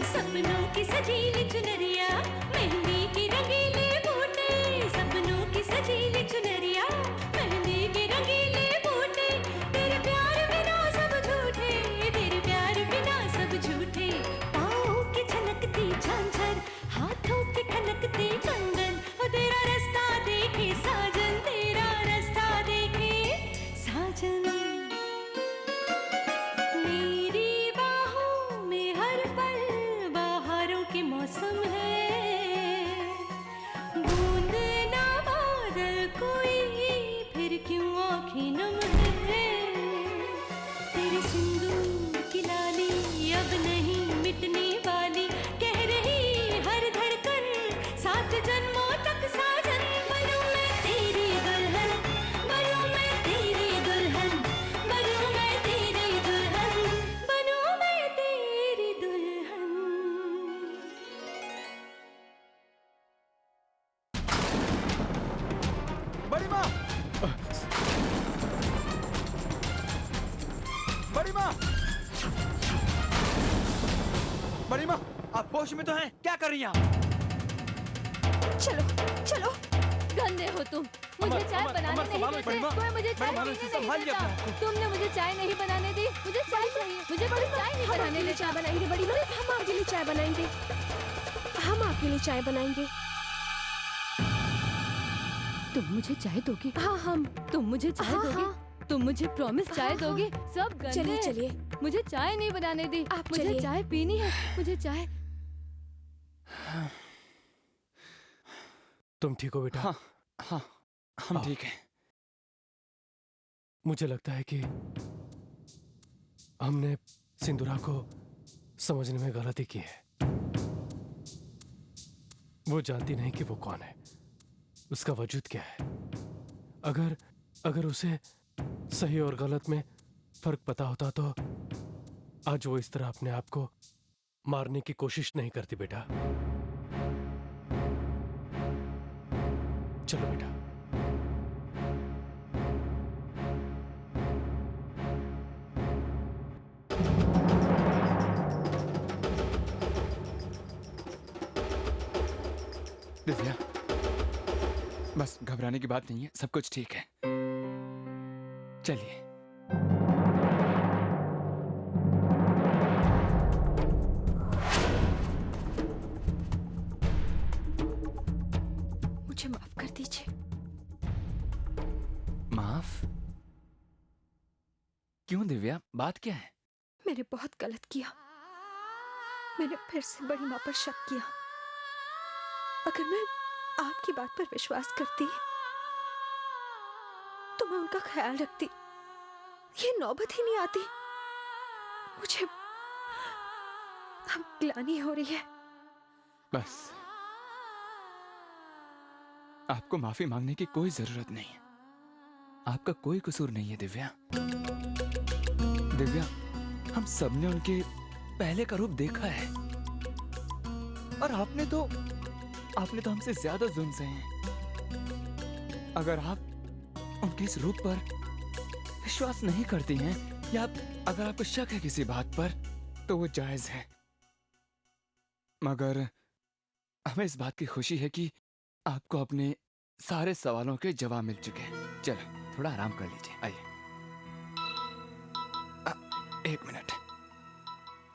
सपनों की सजीली चुनरिया, मेहंदी की रंगीले बूटे, सपनों की सजीली चुनरिया, मेहंदी के रंगीले बूटे, तेरे प्यार बिना सब झूठे, तेरे प्यार बिना सब झूठे, पाँव की छलकती झांझर, हाथों की खनकती कंगन, और तेरा रास्ता देखे साजन, तेरा रास्ता देखे साजन। मेरी बाहों में हर पल बहारों के मौसम है, बूंद ना बादल कोई फिर क्यों आँखें नम है, तेरे सिंदूर की लाली अब नहीं मिटने वाली, कह रही हर धड़कन सात जन्मों तक साजन। बनूं मैं तेरी दुल्हन, बनूं मैं तेरी दुल्हन, बनूं मैं तेरी दुल्हन, बनूं मैं तेरी दुल्हन। बड़ी माँ, बड़ी माँ, बड़ी माँ, आप होश में तो हैं? क्या कर रही हैं आप? चलो चलो। गंदे हो तुम, मुझे चाय बनाने नहीं देते, कोई मुझे चाय पीने नहीं देता, तुमने मुझे चाय नहीं बनाने दी, मुझे चाय चाहिए, मुझे बड़ी चाय नहीं बनाने देता। चाय बनाएंगे बड़ी माँ, हम आपके लिए चाय बनाएंगे, हम आपके लिए चाय बनाएंगे। तुम मुझे चाय दोगी? हाँ हम। तुम मुझे चाय हाँ, दोगी? हाँ। तुम मुझे प्रॉमिस चाय हाँ, दोगी? सब गंदे चलिए हैं। चलिए। मुझे चाय नहीं बनाने दी, आप मुझे चलिए। चाय पीनी है, मुझे चाय। तुम ठीक हो बेटा? हाँ, हाँ, हम ठीक हैं। मुझे लगता है कि हमने सिंदूरा को समझने में गलती की है। वो जानती नहीं कि वो कौन है, उसका वजूद क्या है। अगर उसे सही और गलत में फर्क पता होता तो आज वो इस तरह अपने आप को मारने की कोशिश नहीं करती बेटा। चलो बेटा। दिव्या, बस घबराने की बात नहीं है, सब कुछ ठीक है। चलिए। मुझे माफ कर दीजिए। माफ? क्यों दिव्या, बात क्या है? मैंने बहुत गलत किया, मैंने फिर से बड़ी माँ पर शक किया। अगर मैं आपकी बात पर विश्वास करती तो मैं उनका ख्याल रखती, ये नौबत ही नहीं आती। मुझे अब ग्लानि हो रही है। बस आपको माफी मांगने की कोई जरूरत नहीं है, आपका कोई कसूर नहीं है दिव्या। दिव्या, हम सबने उनके पहले का रूप देखा है, और आपने तो हमसे ज्यादा जुल्म सहे हैं। अगर आप उनके इस रूप पर विश्वास नहीं करती हैं, या अगर आपको शक है किसी बात पर, तो वो जायज है। मगर हमें इस बात की खुशी है कि आपको अपने सारे सवालों के जवाब मिल चुके हैं। चलो थोड़ा आराम कर लीजिए, आइए। एक मिनट,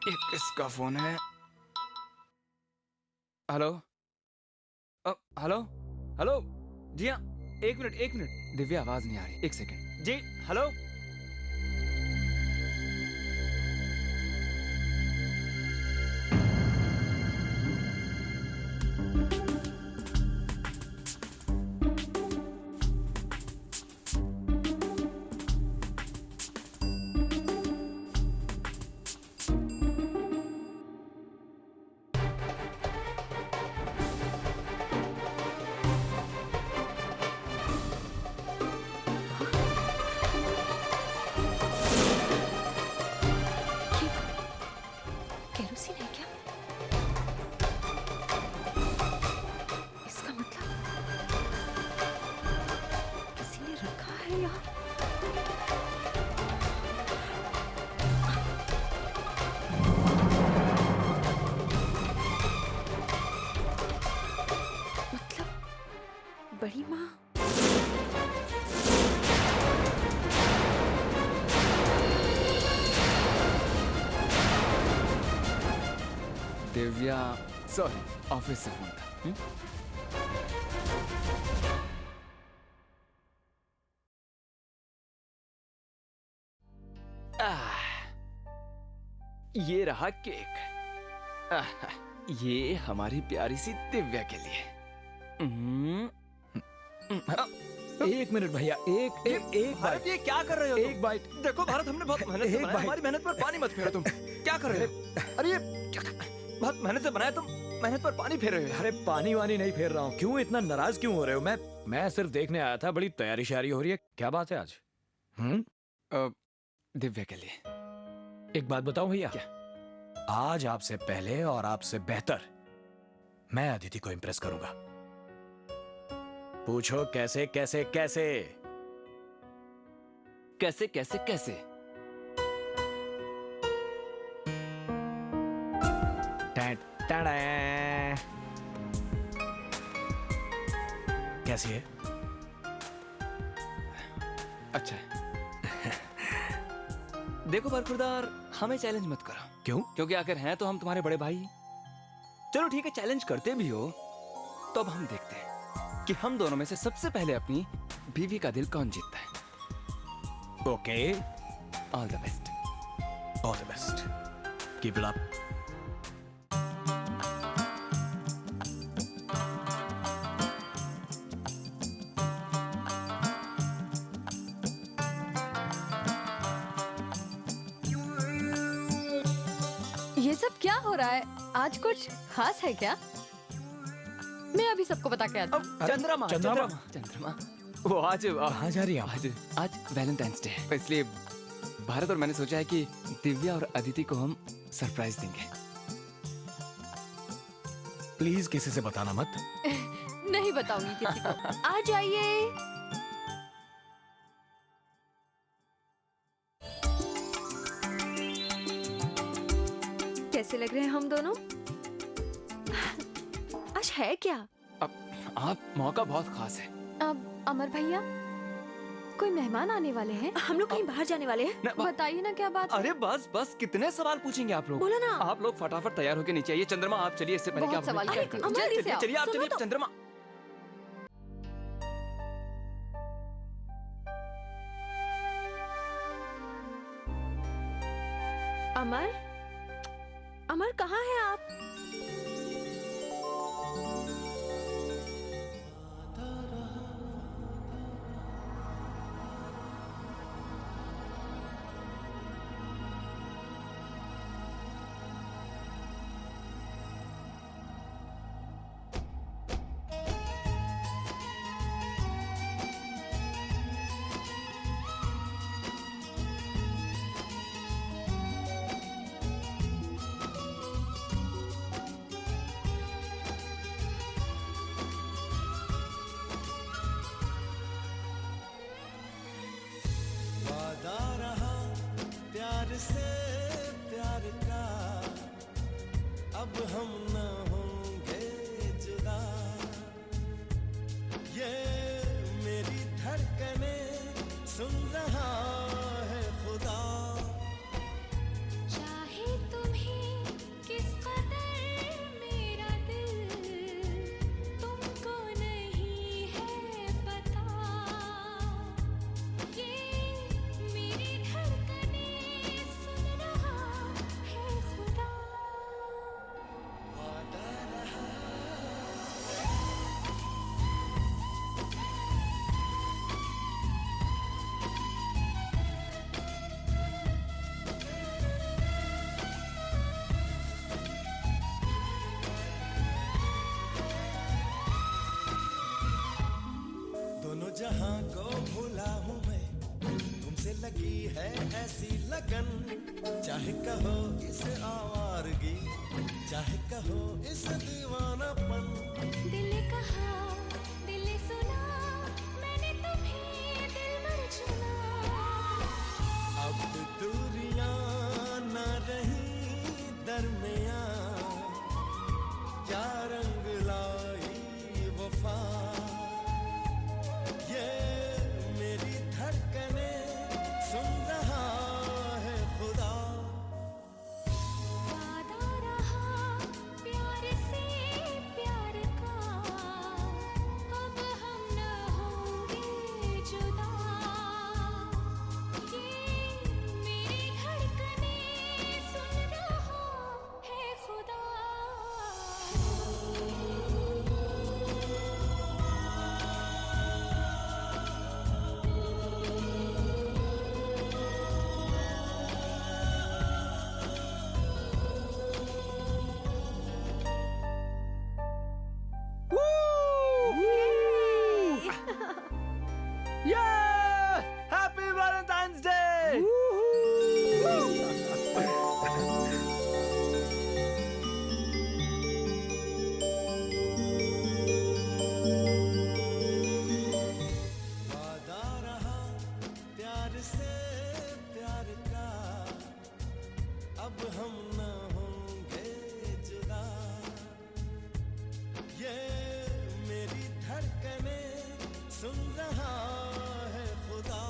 ये किसका फोन है? Hello, hello, hello. जी हाँ, एक मिनट। दिव्या, आवाज नहीं आ रही, एक सेकंड। जी हेलो। केरोसिन है क्या? इसका मतलब किसी ने रखा है यहाँ। दिव्या, सॉरी, ऑफिस से फोन था। ये रहा केक। ये हमारी प्यारी सी दिव्या के लिए। एक मिनट भैया, एक भारत, बाइट। ये क्या कर रहे हो एक बाइट। देखो भारत, हमने बहुत मेहनत से एक बनाया, बाइट। हमारी मेहनत पर पानी मत फेरो तुम। क्या कर रहे हो? अरे ये बहुत मेहनत से बनाया, तुम मेहनत पर पानी फेर रहे हो। अरे पानी वानी नहीं फेर रहा हूँ। क्यों इतना नाराज क्यों हो रहे हो? मैं सिर्फ देखने आया था। बड़ी तैयारी शारी हो रही है। क्या बात है आज? दिव्या के लिए। एक बात बताऊं भैया? क्या? आज आपसे पहले और आपसे बेहतर मैं अदिति को इम्प्रेस करूंगा। पूछो कैसे कैसे कैसे? कैसे कैसे कैसे? कैसी है? अच्छा है। देखो बरखुरदार, हमें चैलेंज मत करो। क्यों? क्योंकि आखिर हैं तो हम तुम्हारे बड़े भाई। चलो ठीक है, चैलेंज करते भी हो तो अब हम देखते हैं कि हम दोनों में से सबसे पहले अपनी बीवी का दिल कौन जीतता है। Okay, all the best. All the best. Keep it up. ये सब क्या हो रहा है? आज कुछ खास है क्या? मैं अभी सबको बता के आती हूँ। चंद्रमा चंद्रमा। चंद्रमा वो आज कहाँ जा रही है आप? आज वैलेंटाइंस डे है, इसलिए भारत और मैंने सोचा है कि दिव्या और अदिति को हम सरप्राइज देंगे। प्लीज किसी से बताना मत। नहीं बताऊंगी किसी को। आ जाइए। कैसे लग रहे हैं हम दोनों? आज है क्या? आप मौका बहुत खास है। अब अमर भैया, कोई मेहमान आने वाले हैं? हम लोग कहीं बाहर जाने वाले हैं। बताइए ना क्या बात है? अरे बस बस, कितने सवाल पूछेंगे आप लोग? बोलो ना। आप लोग फटाफट तैयार होके नीचे आइए। चंद्रमा आप चलिए, इससे पहले बहुत क्या सवाल करती हूँ। अमर, जल्दी से आओ। चलिए आप सुनो चलिए। तो। चंद्रमा अमर, अमर कहाँ हैं आप? वादा रहा प्यार से प्यार का, अब हम न होंगे जुदा। ये मेरी धड़कने सुन रहा है खुदा। चाहे तुम्हें किस कदर मेरा दिल, तुमको नहीं है पता। ये मेरी धड़कने सुन रहा है खुदा। वादा रहा दोनों जहां को भूला हूँ मैं, तुमसे लगी है ऐसी लगन। चाहे कहो इस आवारगी, चाहे कहो इस दीवानापन। दिल कहा दिल सुना, मैंने तुम्हें दिलबर चुना। अब दूरियां न रही दरमियां, क्या रंग लाई वफा। ये मेरी धड़कने सुन रहा है खुदा। वादा रहा अब हम न होंगे जुदा। ये मेरी धड़कने सुन रहा है खुदा।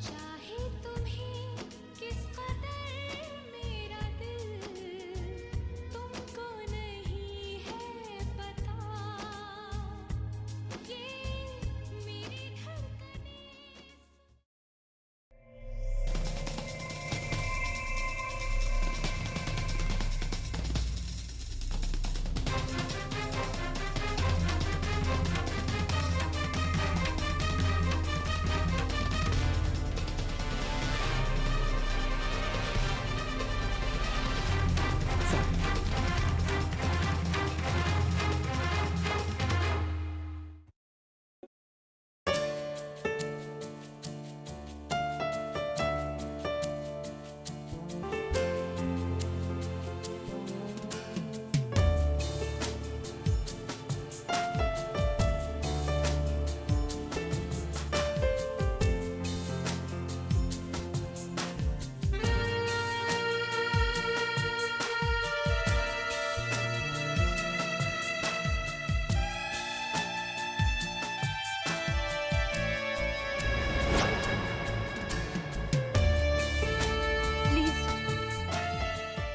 चाहे तुम्हें किस कदर मेरा दिल तुमको नहीं है पता। ये मेरी धड़कने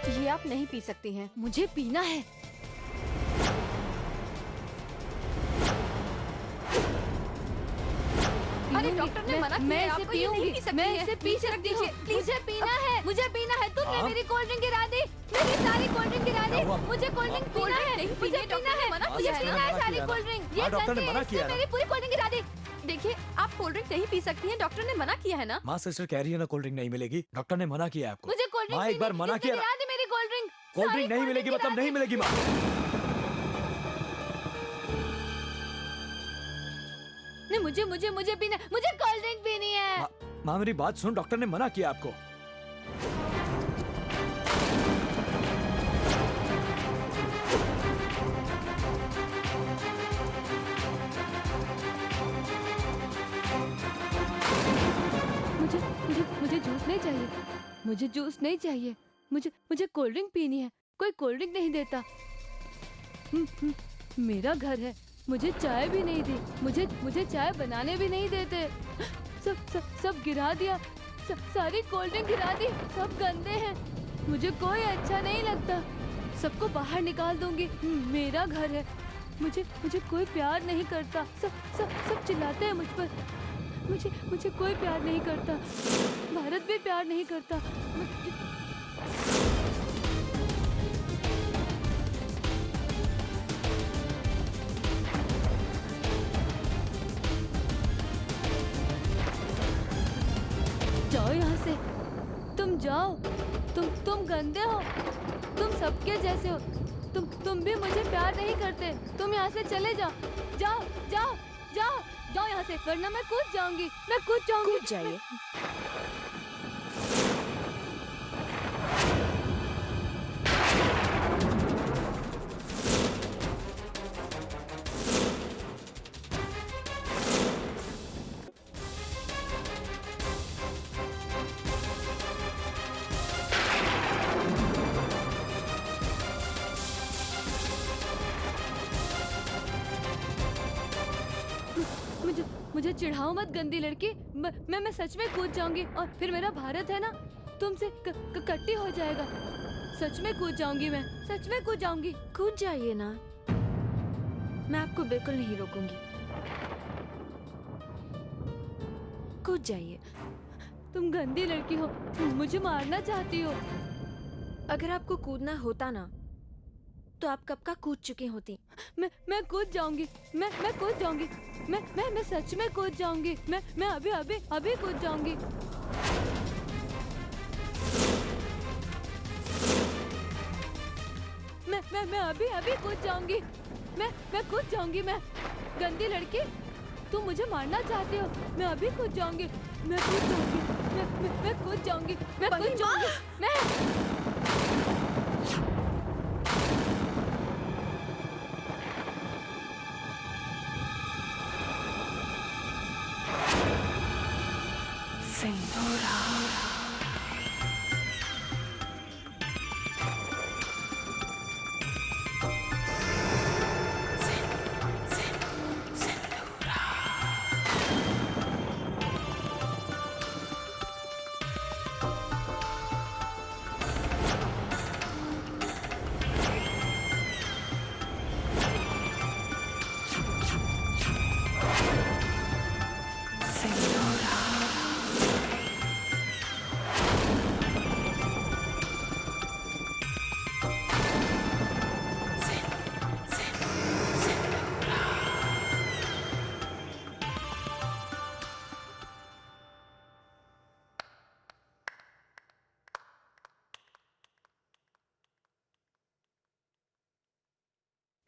प्लीज, ये आप नहीं पी सकती हैं। मुझे पीना है। अरे डॉक्टर ने मना किया है, आपको ये नहीं पी सकती मैं है। इसे पी नीचे रख सकती दीजिए, हूँ। प्लीज। मुझे पीना है, मुझे पीना है। तुमने हाँ? मेरी कोल्ड ड्रिंक गिरा दी, मेरी सारी कोल्ड ड्रिंक गिरा दी। हुआ? मुझे कोल्ड ड्रिंक कोल्ड पीना ड्रिंक है, नहीं मुझे पीनी है, पीना डॉक्टर है, ने मना मुझे किया है पीना ना। है सारी किया कोल्ड ना। ड्रिंक। हाँ, ये डॉक्टर ने गंदे मना इसने किया ना। मेरी पूरी कोल्ड ड्रिंक गिरा दी। देखिए, आप कोल्ड ड्रिंक नहीं पी सकती हैं, डॉक्टर ने मना किया है ना। माँ सिस्टर कह रही है ना कोल्ड ड्रिंक नहीं मिलेगी। डॉक्टर ने मना किया है आपको। मुझे कोल्ड ड्रिंक माँ एक बार मना किया ना। गिरा दी मेरी कोल्ड ड्रिंक। कोल्ड ड्रिंक नहीं मिलेगी मतलब नहीं मिलेगी माँ। नहीं, मुझे मुझे मुझे पीना, मुझे कोल्ड ड्रिंक पीनी है। माँ मेरी बात सुन, डॉक्टर ने मना किया आपको। मुझे मुझे मुझे जूस नहीं चाहिए, मुझे जूस नहीं चाहिए। मुझे मुझे कोल्ड ड्रिंक पीनी है। कोई कोल्ड ड्रिंक नहीं देता। मेरा घर है, मुझे चाय भी नहीं दी। मुझे मुझे चाय बनाने भी नहीं देते। सब गिरा दिया। सारी कोल्ड ड्रिंक गिरा दी। सब गंदे हैं। मुझे कोई अच्छा नहीं लगता। सबको बाहर निकाल दूंगी। मेरा घर है। मुझे कोई प्यार नहीं करता। सब चिल्लाते हैं मुझ पर। मुझे कोई प्यार नहीं करता। भारत भी प्यार नहीं करता। जाओ यहाँ से। तुम जाओ। तुम गंदे हो। तुम सबके जैसे हो। तुम भी मुझे प्यार नहीं करते। तुम यहाँ से चले जाओ। जाओ जाओ जाओ जाओ यहाँ से, वरना मैं कूद जाऊंगी। मैं कूद जाऊंगी। कूद जाइए। मुझे चिढ़ाओ मत गंदी लड़की। मैं सच में कूद जाऊंगी और फिर मेरा भारत है ना तुमसे कट्टी हो जाएगा। सच में कूद जाऊंगी। मैं सच में कूद जाऊंगी। कूद जाइए ना, मैं आपको बिल्कुल नहीं रोकूंगी। कूद जाइए। तुम गंदी लड़की हो, मुझे मारना चाहती हो। अगर आपको कूदना होता ना तो आप कब का कूद चुकी होती। मैं कूद जाऊंगी। मैं कूद जाऊंगी। मैं सच में कूद जाऊंगी। मैं अभी कूद जाऊंगी। मैं अभी कूद जाऊंगी। मैं कूद जाऊंगी। मैं गंदी लड़की, तुम मुझे मारना चाहती हो। मैं अभी कूद जाऊंगी। मैं कूद जाऊंगी। मैं कूद जाऊंगी। मैं कूद जाऊंगी। मैं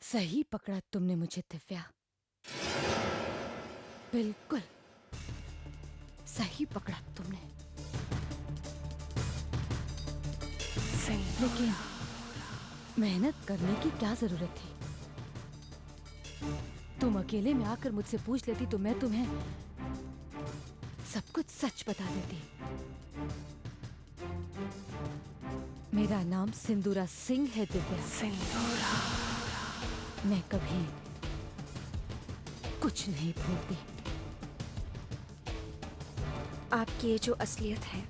सही पकड़ा तुमने मुझे दिव्या, बिल्कुल सही पकड़ा तुमने। लेकिन मेहनत करने की क्या जरूरत थी? तुम अकेले में आकर मुझसे पूछ लेती तो मैं तुम्हें सब कुछ सच बता देती। मेरा नाम सिंदूरा सिंह है दिव्या। सिंदूरा। मैं कभी कुछ नहीं भूलती। आपकी ये जो असलियत है,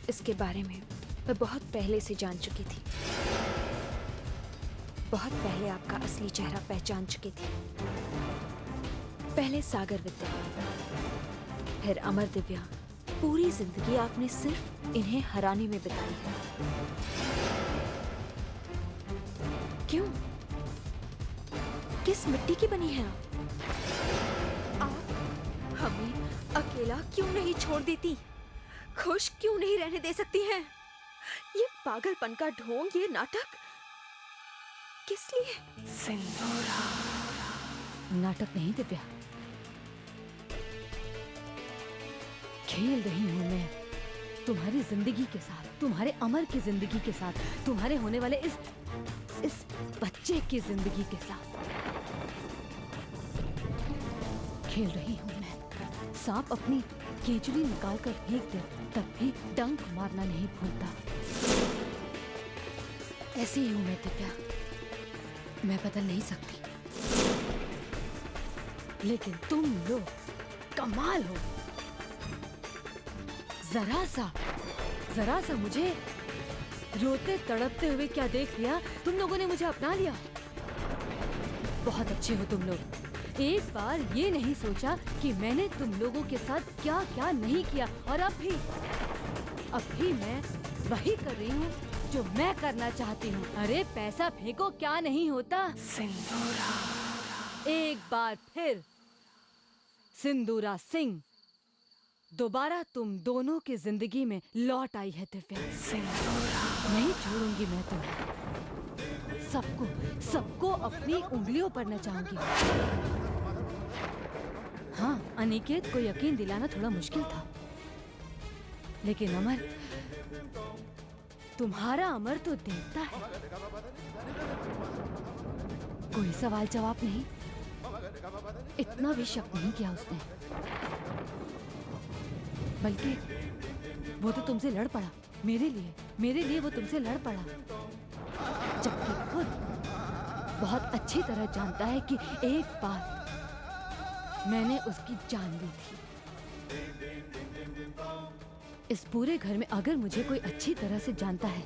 इसके बारे में मैं बहुत पहले से जान चुकी थी। बहुत पहले आपका असली चेहरा पहचान चुकी थी। पहले सागर विद्या, फिर अमर दिव्या। पूरी जिंदगी आपने सिर्फ इन्हें हराने में बिताई है। क्यों? किस मिट्टी की बनी है आप हमें अकेला क्यों नहीं छोड़ देती? खुश क्यों नहीं रहने दे सकती हैं? ये पागलपन का ढोंग, ये नाटक किस लिए? सिंदूरा। नाटक नहीं दिव्या, खेल रही हूं मैं तुम्हारी जिंदगी के साथ, तुम्हारे अमर की जिंदगी के साथ, तुम्हारे होने वाले इस बच्चे की जिंदगी के साथ खेल रही हूं मैं। सांप अपनी केचुली निकाल कर फेंक दे तब भी डंक मारना नहीं भूलता। ऐसी ही हूं मैं दिव्या, मैं बदल नहीं सकती। लेकिन तुम लोग कमाल हो। जरा सा मुझे रोते तड़पते हुए क्या देख लिया? तुम लोगों ने मुझे अपना लिया। बहुत अच्छे हो तुम लोग। एक बार ये नहीं सोचा कि मैंने तुम लोगों के साथ क्या क्या नहीं किया। और अब भी मैं वही कर रही हूँ जो मैं करना चाहती हूँ। अरे पैसा फेंको, क्या नहीं होता। सिंदूरा। एक बार फिर सिंदूरा सिंह दोबारा तुम दोनों की जिंदगी में लौट आई है दिव्या। नहीं छोड़ूंगी मैं तुम्हें। सबको अपनी उंगलियों पर नचाऊंगी। हाँ, अनिकेत को यकीन दिलाना थोड़ा मुश्किल था, लेकिन अमर, तुम्हारा अमर तो देवता है। कोई सवाल जवाब नहीं, इतना भी शक नहीं किया उसने। बल्कि वो तो तुमसे लड़ पड़ा। मेरे लिए वो तुमसे लड़ पड़ा, जबकि खुद बहुत अच्छी तरह जानता है कि एक बार मैंने उसकी जान ली थी। इस पूरे घर में अगर मुझे कोई अच्छी तरह से जानता है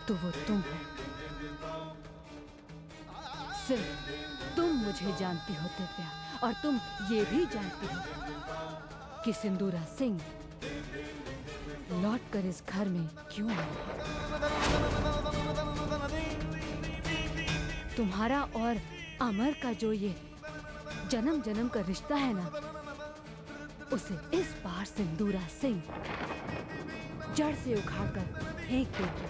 तो वो तुम हो। सिर्फ तुम मुझे जानती हो दिव्या, और तुम ये भी जानती हो कि सिंदूरा सिंह लौट कर इस घर में क्यों आया। तुम्हारा और अमर का जो ये जन्म जन्म का रिश्ता है ना, उसे इस बार सिंदूरा सिंह जड़ से उखाड़कर फेंक देगी।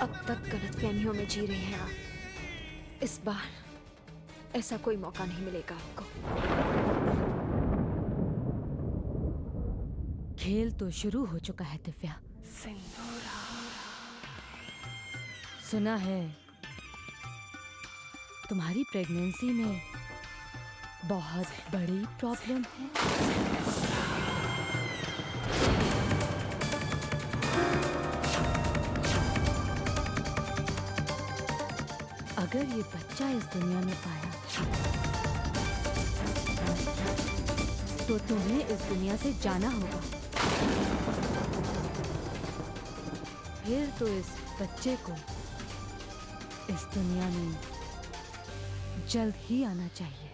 अब तक गलतफहमियों में जी रहे हैं आप। इस बार ऐसा कोई मौका नहीं मिलेगा आपको। खेल तो शुरू हो चुका है दिव्या। सुना है तुम्हारी प्रेगनेंसी में बहुत बड़ी प्रॉब्लम है। अगर ये बच्चा इस दुनिया में पाया तो तुम्हें इस दुनिया से जाना होगा। फिर तो इस बच्चे को इस दुनिया में जल्द ही आना चाहिए।